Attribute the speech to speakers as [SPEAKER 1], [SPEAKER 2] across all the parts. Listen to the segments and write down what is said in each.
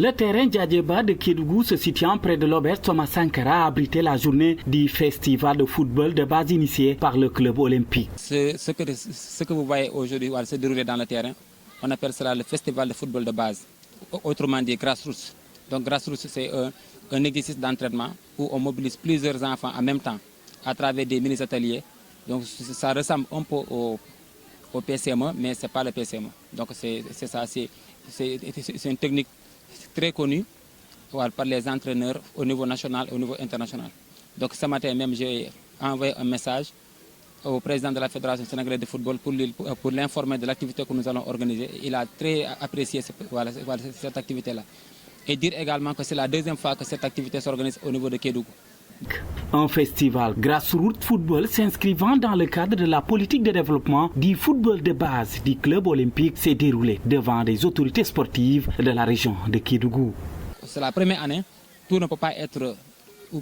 [SPEAKER 1] Le terrain Djadjeba de Kédougou se situant près de l'auberge Thomas Sankara a abrité la journée du festival de football de base initié par le club olympique.
[SPEAKER 2] Ce que vous voyez aujourd'hui se dérouler dans le terrain, on appelle cela le festival de football de base, autrement dit grassroots. Donc grassroots, c'est un exercice d'entraînement où on mobilise plusieurs enfants en même temps à travers des mini-ateliers. Donc ça ressemble un peu au PCME, mais ce n'est pas le PCME. Donc c'est ça, c'est une technique très connue par les entraîneurs au niveau national et au niveau international. Donc ce matin même, j'ai envoyé un message au président de la Fédération sénégalaise de football pour l'informer de l'activité que nous allons organiser. Il a très apprécié cette activité-là. Et dire également que c'est la deuxième fois que cette activité s'organise au niveau de Kédougou.
[SPEAKER 1] Un festival grassroots football s'inscrivant dans le cadre de la politique de développement du football de base du club olympique s'est déroulé devant des autorités sportives de la région de Kédougou.
[SPEAKER 2] C'est la première année, tout ne peut pas être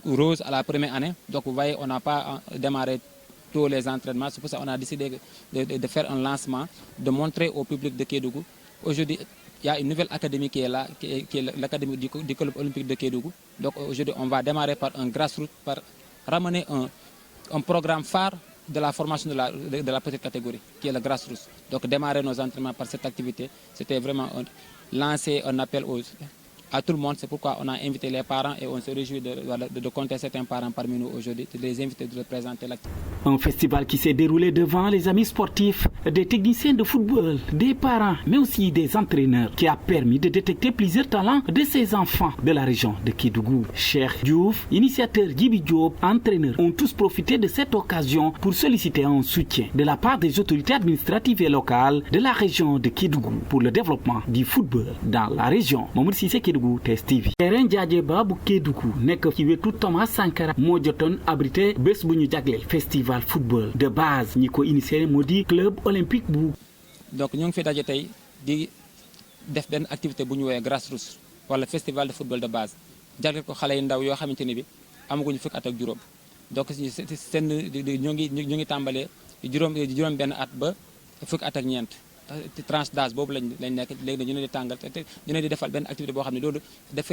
[SPEAKER 2] rose à la première année. Donc vous voyez, on n'a pas démarré tous les entraînements. C'est pour ça qu'on a décidé de faire un lancement, de montrer au public de Kédougou. Aujourd'hui, il y a une nouvelle académie qui est là, qui est l'académie du club olympique de Kédougou. Donc aujourd'hui, on va démarrer par un grassroots, par ramener un programme phare de la formation de la petite catégorie, qui est le grassroots. Donc démarrer nos entraînements par cette activité, c'était vraiment lancer un appel à tout le monde. C'est pourquoi on a invité les parents et on se réjouit de compter certains parents parmi nous aujourd'hui, de les inviter, de les présenter l'activité.
[SPEAKER 1] Un festival qui s'est déroulé devant les amis sportifs, des techniciens de football, des parents, mais aussi des entraîneurs, qui a permis de détecter plusieurs talents de ces enfants de la région de Kédougou. Cheikh Diouf, initiateur Djibi Diop, entraîneurs, ont tous profité de cette occasion pour solliciter un soutien de la part des autorités administratives et locales de la région de Kédougou pour le développement du football dans la région. Mamour Cissé, Kédougou, TSTV. Terrain Djadjeba bu Kédougou nekk ci wetu Thomas Sankara moo jotoon abrité bés bu ñu jagleel festival football de base ñi ko initié moo di club olympique bu.
[SPEAKER 2] Donc ñu ngi fi daje tey di def benn activité bu ñu woowee grassroots wala festival de football de base jagleel ko xale yu ndaw yoo xamante ni bi amaguñu fukk at ak juróom. Donc seen ñu ngi tàmbalee juróom benn at ba fukk at ak ñeent. Tranche d'âge boobu lañ nekk léegi ñu ne di tàngal te ñu ne di defal benn activité boo xam ne loolu daf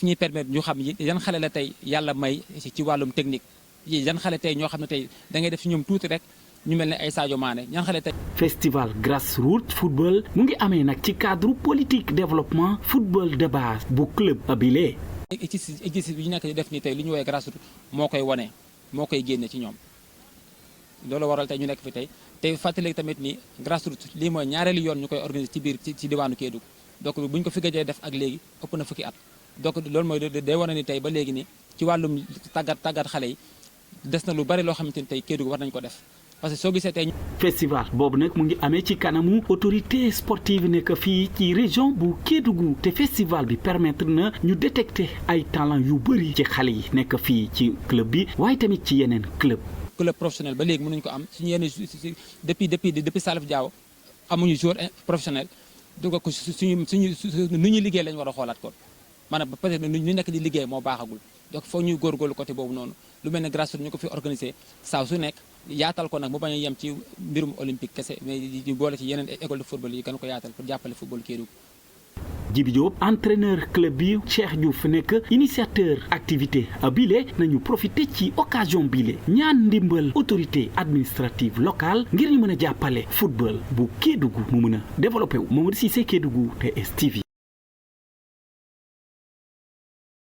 [SPEAKER 2] ñuy permettre ñu xam yan xale la tey yàlla may ci wàllum technique yan xale tey ñoo xam ne tey da ngay def ci ñoom tuuti rek ñu mel ne ay Sadio Mané yan xale tey.
[SPEAKER 1] Festival grassroots football mu ngi amee nag ci cadre politique développement football de base bu club bile.
[SPEAKER 2] exercice bi ñu nekk di def nii tey li ñu woowee grassroots moo koy wane moo koy génne ci ñoom. loolu waral tey ñu nekk fi tey fàttali tamit ni grassroots lii mooy ñaareelu yoon ñu koy organiser ci biir ci diwaanu Kédougou donc bu ñu ko fi gëjee def ak léegi ëpp na fukki at donc loolu mooy day wane ni tey ba léegi ni ci wàllum tàggat xale yi des na lu bari loo xamante ni tey Kédougou war nañu ko def parce que soo gisee tey.
[SPEAKER 1] festival boobu nag mu ngi amee ci kanamu autorité sportive nekk fii ci région bu Kédougou te festival bi permettre na ñu détecter ay talent yu bëri ci xale yi nekk fii ci club bi waaye tamit ci yeneen club.
[SPEAKER 2] club professionnel ba léegi mënuñu ko am suñu yenn depuis Salif Diao amuñu joueur professionnel donc suñu nu ñuy liggéey lañu war a xoolaat kon maanaam peut-être ñu nekk di liggéey moo baaxagul donc foog ñuy góorgóorlu côté boobu noonu lu mel ne grassroots ñu ko fi organiser saa su nekk yaatal ko nag mu bañ a yem ci mbirum olympique kese mais ñu boole ci yeneen école de football yi gën ko yaatal pour jàppale football Kédougou.
[SPEAKER 1] Djibi Diop entraîneur club bi Cheikh Diouf nekk initiateur activité bile nañu profité ci occasion bile ñaan ndimbal autorité administrative locale ngir ñu mën a jàppale football bu Kédougou mu mën a développé wu Mamadou Cissé Kédougou TSTV.